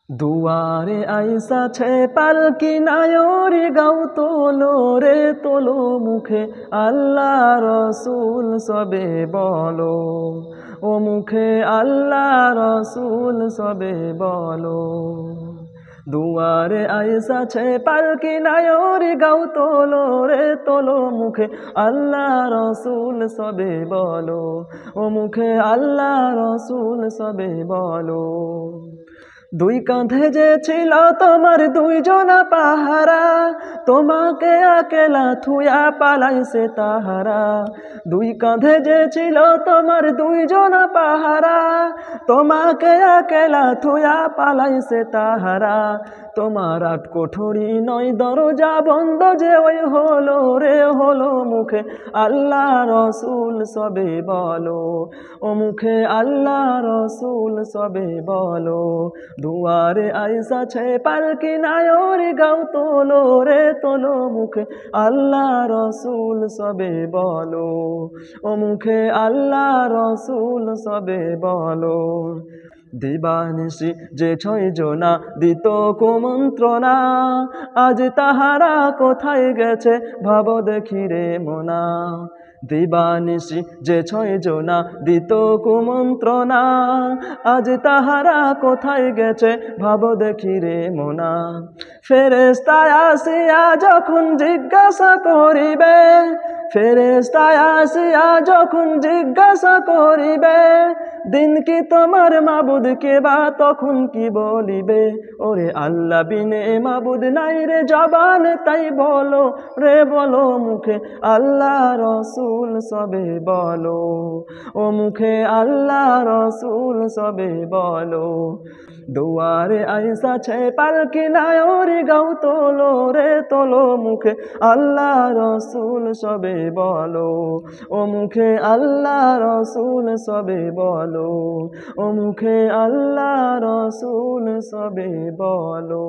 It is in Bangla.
দুয়ারে আইসাছে পালকি নায়রি গাও তোলো রে তোলো মুখে আল্লাহ রসুল সবে বলো, ও মুখে আল্লাহ রসুল সবে বলো। দুয়ারে আইসাছে পালকি নায়রি গাও তোলো রে তোলো মুখে আল্লাহ রসুল সবে বলো, ও মুখে আল্লাহ রসুল সবে বলো। দুই কাঁধে যে ছিল তোমার দুইজনা পাহারা, তোমাকে আকেলা থুয়া পালাইছে তাহারা। দুই কাঁধে যে ছিল তোমার দুইজনা পাহারা, তোমাকে আকেলা থুয়া পালাইছে তাহারা। তোমার আট কোঠরি নয় দরজা বন্ধ যে ওই হলো রে হলো, মুখে আল্লাহ রসুল সবে বলো, ও মুখে আল্লাহ রসুল সবে বলো। দুয়ারে আইসাছে পালকি নায়রি গাও তোলো রে তোলো মুখে আল্লাহ রসুল সবে বলো, ও মুখে আল্লাহ রসুল সবে বলো। দিবানিশি যে ছয় জনা দিত কুমন্ত্রণা, আজ তাহারা কোথায় গেছে ভাব দেখি রে মোনা। দিবানিশি যে ছয় জনা দিত কুমন্ত্রণা, আজ তাহারা কোথায় গেছে ভাব দেখি রে মোনা। ফেরেশতায় আসিয়া যখন জিজ্ঞাসা করিবে, ফেরেশতায় আসিয়া যখন জিজ্ঞাসা করিবে, দিন কি তোমার মাবুদ কে বা তখন কি বলিবে। ওরে আল্লাহ বিনে মাবুদ নাই রে জবান তাই বলো রে বলো, মুখে আল্লাহ রসুল সবে বলো, ও মুখে আল্লাহ রসুল সবে বলো। দুয়ারে আইসাছে পালকি নায়রি গাও তোলো রে তোলো মুখে আল্লাহ রসুল সবে বলো, ও মুখে আল্লাহ রসুল সবে বলো, ও মুখে আল্লাহ রসুল সবে বলো।